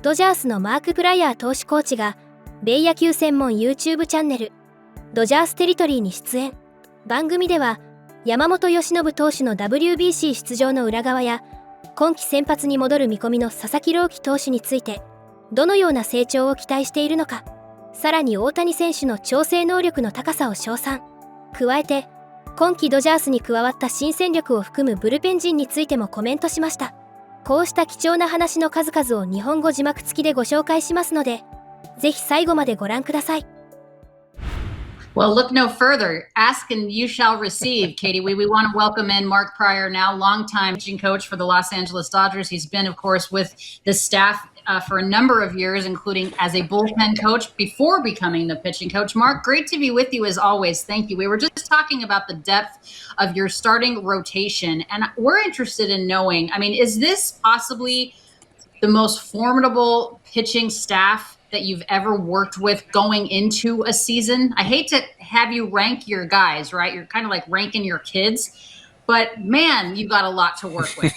ドジャースのマーク・プライアー投手コーチが米野球専門 YouTube チャンネルドジャーステリトリーに出演。番組では山本由伸投手の WBC 出場の裏側や今季先発に戻る見込みの佐々木朗希投手についてどのような成長を期待しているのか、さらに大谷選手の調整能力の高さを称賛。加えて今季ドジャースに加わった新戦力を含むブルペン陣についてもコメントしました。こうした貴重な話の数々を日本語字幕付きでご紹介しますので、ぜひ最後までご覧ください。Well, look no further. Ask and you shall receive, Katie. We want to welcome in Mark Prior, now longtime pitching coach for the Los Angeles Dodgers. He's been, of course, with the staff for a number of years, including as a bullpen coach before becoming the pitching coach. Mark, great to be with you as always. Thank you. We were just talking about the depth of your starting rotation, and we're interested in knowing, I mean, is this possibly the most formidable pitching staff that you've ever worked with going into a season? I hate to have you rank your guys, right? You're kind of like ranking your kids, but man, you've got a lot to work with.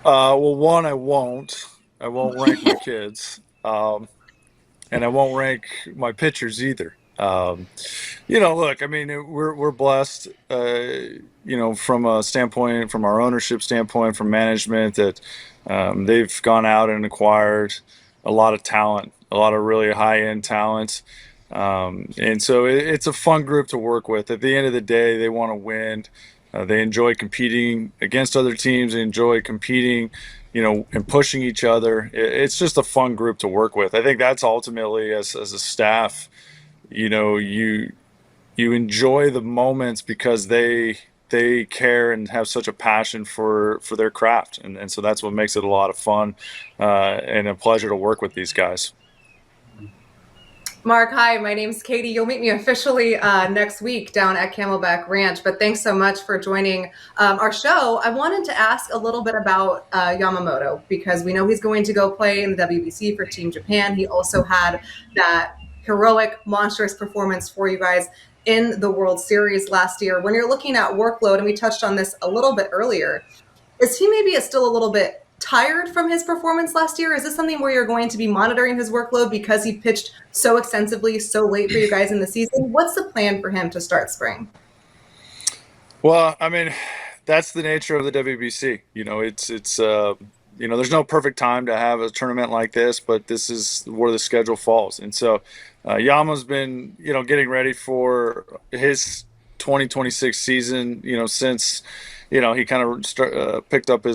Well, one, I won't rank my kids. And I won't rank my pitchers either. Look, I mean, we're blessed, from a standpoint, from our ownership standpoint, from management, that they've gone out and acquired a lot of talent, a lot of really high-end talent. And so it's a fun group to work with. At the end of the day, they want to win. They enjoy competing against other teams. They enjoy competing, and pushing each other. It's just a fun group to work with. I think that's ultimately, as a staff, you enjoy the moments because they care and have such a passion for their craft. And so that's what makes it a lot of fun and a pleasure to work with these guys. Mark, hi, my name's Katie. You'll meet me officially next week down at Camelback Ranch, but thanks so much for joining our show. I wanted to ask a little bit about Yamamoto, because we know he's going to go play in the WBC for Team Japan. He also had that heroic, monstrous performance for you guys in the World Series last year. When you're looking at workload, and we touched on this a little bit earlier, is he maybe still a little bit tired from his performance last year? Is this something where you're going to be monitoring his workload because he pitched so extensively, so late for you guys in the season? What's the plan for him to start spring? Well, I mean, that's the nature of the WBC. It's there's no perfect time to have a tournament like this, but this is where the schedule falls. And so Yama's been, getting ready for his 2026 season, since, he kind of picked up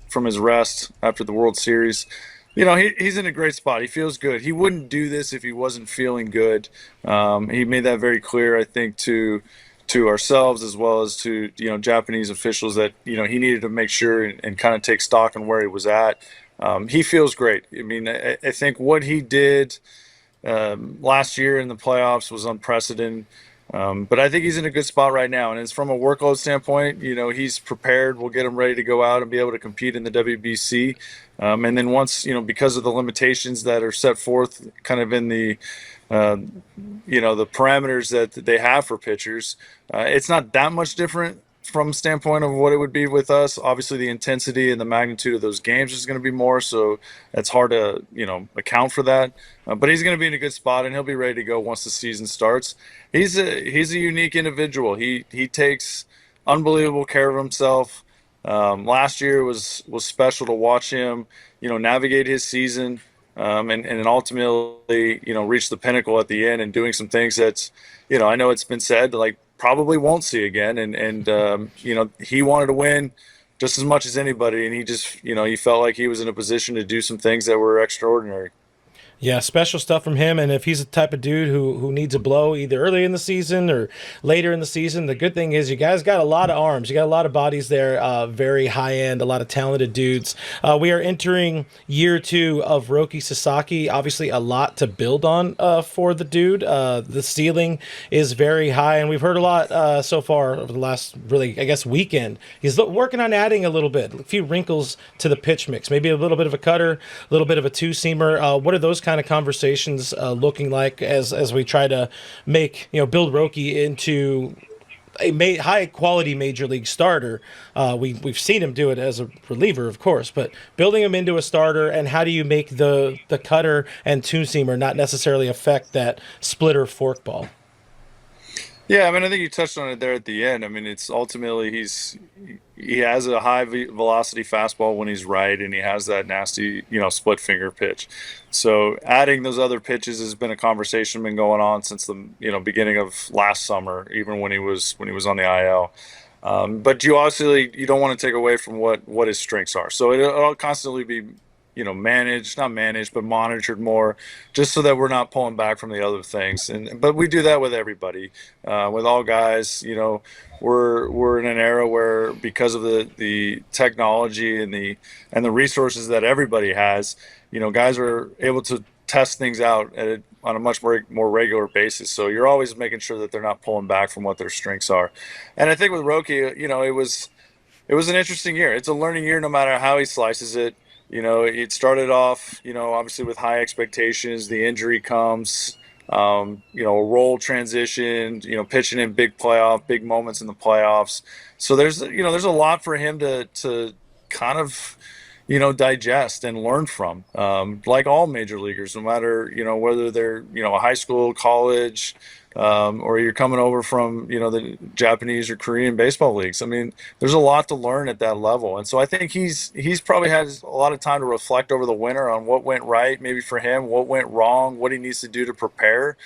from his rest after the World Series. He's in a great spot. He feels good. He wouldn't do this if he wasn't feeling good. He made that very clear, I think, to ourselves as well as to Japanese officials, that he needed to make sure and kind of take stock on where he was at. He feels great. I mean, I think what he did last year in the playoffs was unprecedented. But I think he's in a good spot right now. And it's from a workload standpoint, he's prepared. We'll get him ready to go out and be able to compete in the WBC. And then once, because of the limitations that are set forth kind of in the parameters that they have for pitchers, it's not that much different from standpoint of what it would be with us. Obviously, the intensity and the magnitude of those games is going to be more, so it's hard to account for that. But he's going to be in a good spot, and he'll be ready to go once the season starts. He's a unique individual. He takes unbelievable care of himself. Last year was special to watch him, navigate his season, and ultimately, reach the pinnacle at the end and doing some things that's, I know it's been said, like, probably won't see again. And he wanted to win just as much as anybody. And he just, he felt like he was in a position to do some things that were extraordinary. Yeah, special stuff from him. And if he's the type of dude who needs a blow either early in the season or later in the season, the good thing is you guys got a lot of arms. You got a lot of bodies there, very high-end, a lot of talented dudes. We are entering year 2 of Roki Sasaki. Obviously, a lot to build on for the dude. The ceiling is very high, and we've heard a lot so far over the last, really, I guess, weekend. He's working on adding a little bit, a few wrinkles to the pitch mix, maybe a little bit of a cutter, a little bit of a two-seamer. What are those kind of conversations looking like as we try to make build Roki into high quality major league starter. We've seen him do it as a reliever, of course, but building him into a starter, and how do you make the cutter and two seamer not necessarily affect that splitter forkball? Yeah, I mean, I think you touched on it there at the end. I mean, it's ultimately he has a high velocity fastball when he's right, and he has that nasty, split finger pitch. So adding those other pitches has been a conversation been going on since the beginning of last summer, even when he was on the IL. But you don't want to take away from what his strengths are. So it'll constantly be not managed, but monitored more, just so that we're not pulling back from the other things. But we do that with everybody, with all guys. We're in an era where, because of the technology and the resources that everybody has, guys are able to test things out on a much more regular basis. So you're always making sure that they're not pulling back from what their strengths are. And I think with Roki, it was an interesting year. It's a learning year, no matter how he slices it. It started off, obviously with high expectations. The injury comes, a role transition, pitching in big moments in the playoffs. So there's a lot for him to kind of, digest and learn from, like all major leaguers, no matter, whether they're, a high school, college, or you're coming over from, the Japanese or Korean baseball leagues. I mean, there's a lot to learn at that level. And so I think he's probably had a lot of time to reflect over the winter on what went right, maybe for him, what went wrong, what he needs to do to prepare,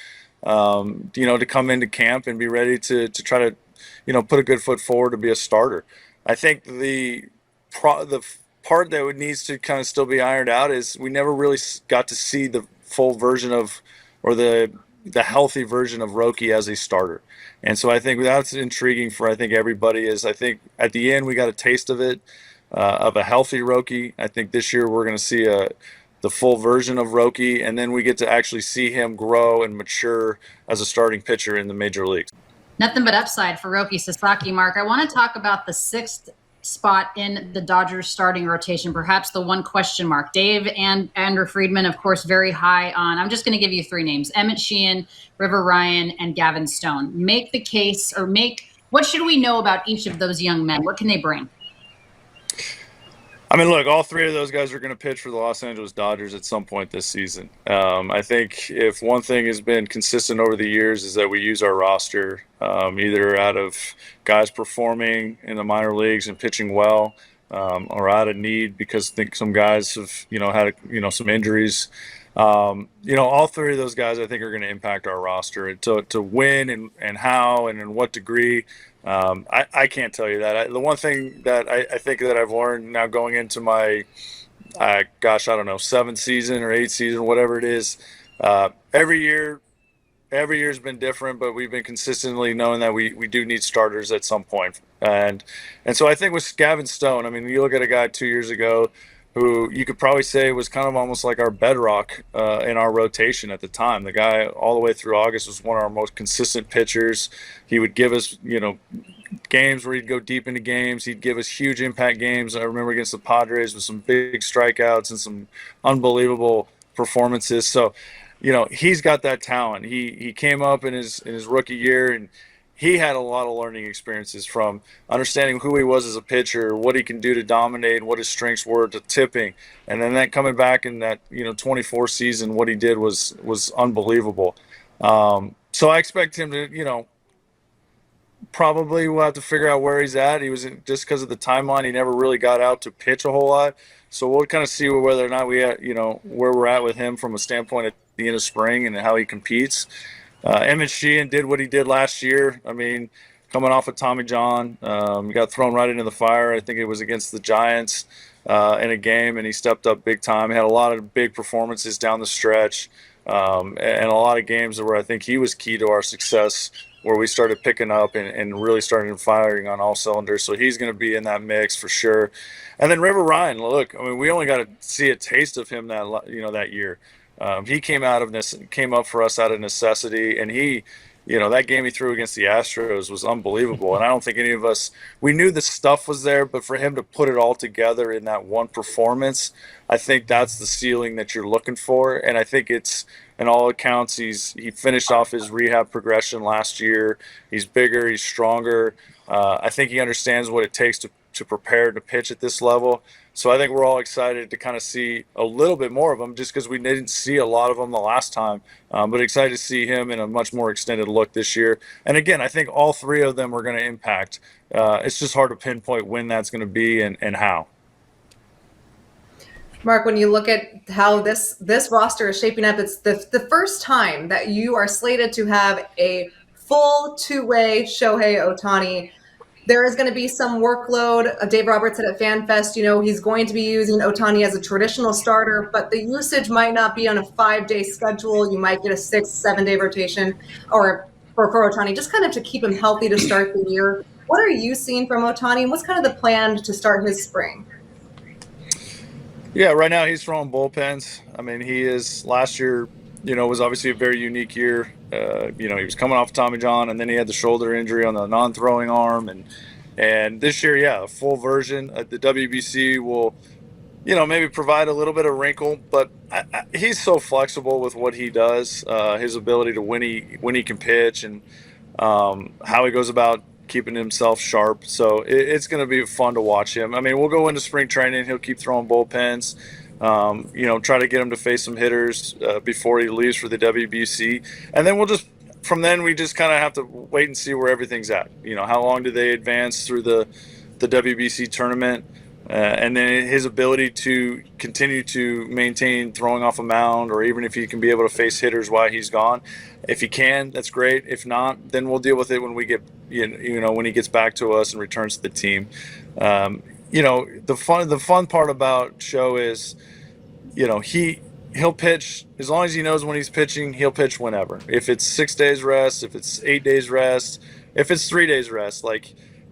to come into camp and be ready to try to, put a good foot forward to be a starter. I think the part that needs to kind of still be ironed out is we never really got to see the full version of, or the healthy version of Roki as a starter. And so I think that's intriguing for, everybody. I think at the end we got a taste of it, of a healthy Roki. I think this year we're going to see the full version of Roki, and then we get to actually see him grow and mature as a starting pitcher in the major leagues. Nothing but upside for Roki Sasaki, Mark. I want to talk about the sixth spot in the Dodgers starting rotation, perhaps the one question mark. Dave and Andrew Friedman, of course, very high on. I'm just going to give you three names: Emmett Sheehan, River Ryan, and Gavin Stone. Make the case, or what should we know about each of those young men? What can they bring? I mean, look, all three of those guys are going to pitch for the Los Angeles Dodgers at some point this season. I think if one thing has been consistent over the years is that we use our roster either out of guys performing in the minor leagues and pitching well, or out of need because I think some guys have, had, some injuries. All three of those guys I think are going to impact our roster to win, and how and in what degree. I can't tell you that. The one thing that I think that I've learned now going into my, I don't know, 7th season or 8th season, whatever it is, every year's been different, but we've been consistently knowing that we do need starters at some point. And so I think with Gavin Stone, I mean, you look at a guy 2 years ago who you could probably say was kind of almost like our bedrock in our rotation at the time. The guy all the way through August was one of our most consistent pitchers. He would give us, games where he'd go deep into games. He'd give us huge impact games. I remember against the Padres with some big strikeouts and some unbelievable performances. So, he's got that talent. He came up in his rookie year, and he had a lot of learning experiences from understanding who he was as a pitcher, what he can do to dominate, what his strengths were, to tipping. And then that coming back in that, 24 season, what he did was unbelievable. So I expect him to, probably we'll have to figure out where he's at. He was just because of the timeline, he never really got out to pitch a whole lot. So we'll kind of see whether or not where we're at with him from a standpoint at the end of spring and how he competes. Emmett Sheehan did what he did last year. I mean, coming off of Tommy John, he got thrown right into the fire. I think it was against the Giants in a game, and he stepped up big time. He had a lot of big performances down the stretch, and a lot of games where I think he was key to our success, where we started picking up and really started firing on all cylinders. So he's going to be in that mix for sure. And then River Ryan, look, I mean, we only got to see a taste of him that year. He came up for us out of necessity, and he that game he threw against the Astros was unbelievable. And I don't think any of us, we knew the stuff was there, but for him to put it all together in that one performance, I think that's the ceiling that you're looking for. And I think it's, in all accounts, he finished off his rehab progression last year. He's bigger, he's stronger. I think he understands what it takes to prepare to pitch at this level. So I think we're all excited to kind of see a little bit more of him, just because we didn't see a lot of him the last time. But excited to see him in a much more extended look this year. And again, I think all three of them are going to impact. It's just hard to pinpoint when that's going to be and how. Mark, when you look at how this roster is shaping up, it's the first time that you are slated to have a full two-way Shohei Ohtani. There is going to be some workload. Dave Roberts said at FanFest, he's going to be using Ohtani as a traditional starter, but the usage might not be on a 5-day schedule. You might get a 6-7 day rotation or for Ohtani, just kind of to keep him healthy to start the year. What are you seeing from Ohtani, and what's kind of the plan to start his spring? Yeah, right now he's throwing bullpens. I mean, he is, last year, was obviously a very unique year. He was coming off Tommy John, and then he had the shoulder injury on the non-throwing arm. And this year, a full version. The WBC will, maybe provide a little bit of wrinkle, but he's so flexible with what he does, his ability to when he can pitch, and how he goes about keeping himself sharp. So it's going to be fun to watch him. I mean, we'll go into spring training. He'll keep throwing bullpens. Try to get him to face some hitters before he leaves for the WBC. And then from then we just kind of have to wait and see where everything's at. How long do they advance through the WBC tournament? And then his ability to continue to maintain throwing off a mound, or even if he can be able to face hitters while he's gone. If he can, that's great. If not, then we'll deal with it when we get, when he gets back to us and returns to the team. The fun part about Show is, he'll pitch as long as he knows when he's pitching. He'll pitch whenever. If it's 6 days rest, if it's 8 days rest, if it's 3 days rest,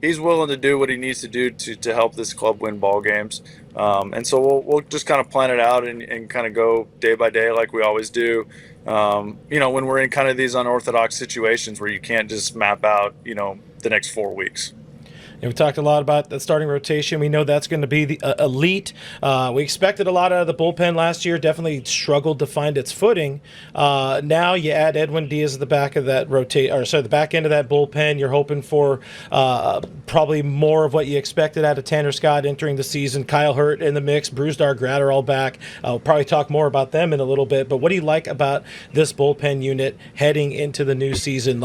he's willing to do what he needs to do to help this club win ball games. And so we'll just kind of plan it out and kind of go day by day like we always do. When we're in kind of these unorthodox situations where you can't just map out, the next 4 weeks. And we talked a lot about the starting rotation. We know that's going to be the elite. We expected a lot out of the bullpen last year. Definitely struggled to find its footing. Now you add Edwin Diaz at the back of that the back end of that bullpen. You're hoping for probably more of what you expected out of Tanner Scott entering the season. Kyle Hurt in the mix. Brusdar, Grad are all back. We'll probably talk more about them in a little bit. But what do you like about this bullpen unit heading into the new season?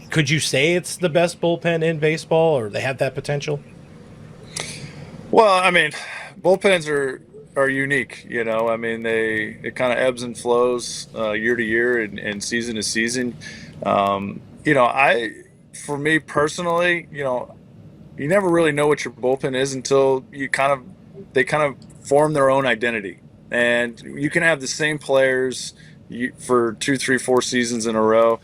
Could you say it's the best bullpen in baseball, or they have that potential? Well, I mean, bullpens are unique. I mean, it kind of ebbs and flows year to year and season to season. For me personally, you never really know what your bullpen is until they kind of form their own identity. And you can have the same players for 2, 3, 4 seasons in a row.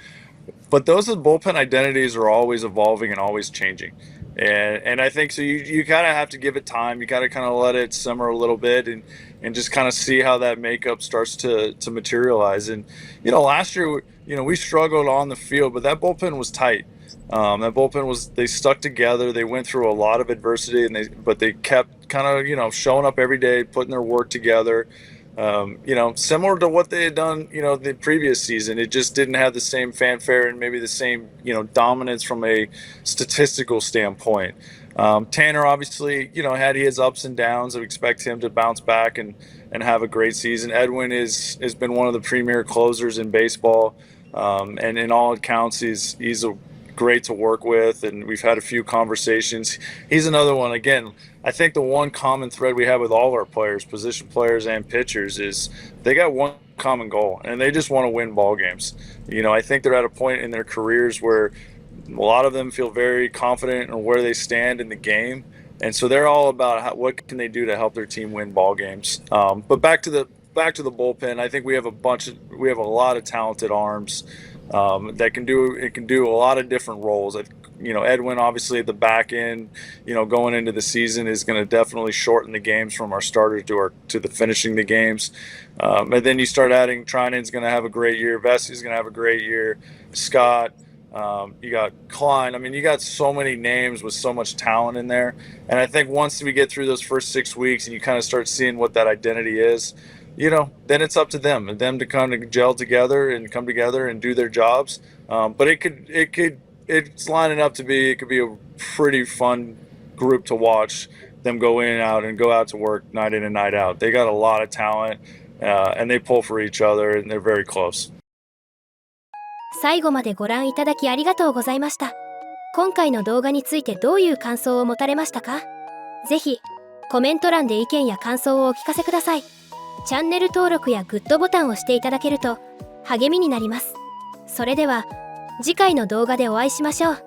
But those bullpen identities are always evolving and always changing. And I think so you kind of have to give it time. You got to kind of let it simmer a little bit and just kind of see how that makeup starts to materialize. And, last year, we struggled on the field, but that bullpen was tight. That bullpen they stuck together. They went through a lot of adversity, but they kept kind of, showing up every day, putting their work together. Similar to what they had done, the previous season. It just didn't have the same fanfare and maybe the same, dominance from a statistical standpoint. Tanner, obviously, had his ups and downs. I expect him to bounce back and have a great season. Edwin has been one of the premier closers in baseball. And in all accounts, he's great to work with, and we've had a few conversations. He's another one. Again, I think the one common thread we have with all our players, position players and pitchers, is they got one common goal, and they just want to win ball games. I think they're at a point in their careers where a lot of them feel very confident in where they stand in the game, and so they're all about what can they do to help their team win ball games. But back to the bullpen, I think we have a lot of talented arms that can do a lot of different roles. Edwin obviously at the back end, going into the season is going to definitely shorten the games from our starters to the finishing the games. And then you start adding Trinan's going to have a great year. Vessi's going to have a great year. Scott, you got Klein. I mean, you got so many names with so much talent in there. And I think once we get through those first 6 weeks and you kind of start seeing what that identity is, then it's up to them to kind of gel together and come together and do their jobs. But it's lining up to be, it could be a pretty fun group to watch them go in and out and go out to work night in and night out. They got a lot of talent, and they pull for each other, and they're very close. 最後までご覧いただきありがとうございました。今回の動画についてどういう感想を持たれましたか？ぜひコメント欄で意見や感想をお聞かせください。チャンネル登録やグッドボタンを押していただけると励みになります。それでは次回の動画でお会いしましょう。